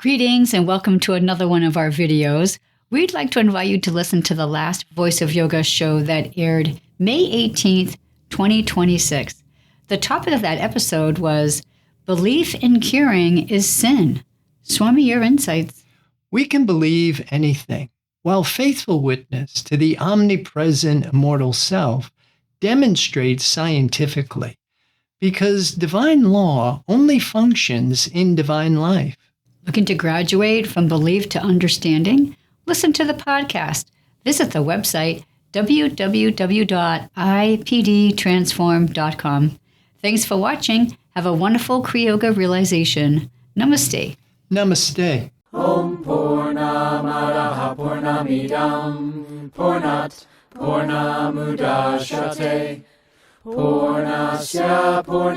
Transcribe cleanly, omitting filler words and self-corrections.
Greetings and welcome to another one of our videos. We'd like to invite you to listen to the last Voice of Yoga show that aired May 18th, 2026. The topic of that episode was Belief in Curing is Sin. Swami, your insights. We can believe anything, while faithful witness to the omnipresent immortal self demonstrates scientifically, because divine law only functions in divine life. Looking to graduate from belief to understanding? Listen to the podcast. Visit the website www.ipdtransform.com. Thanks for watching. Have a wonderful Kriya realization. Namaste. Namaste. Om Purnamadaha Purnamidam Purnat Purnamudachyate Purnasya Purnamidam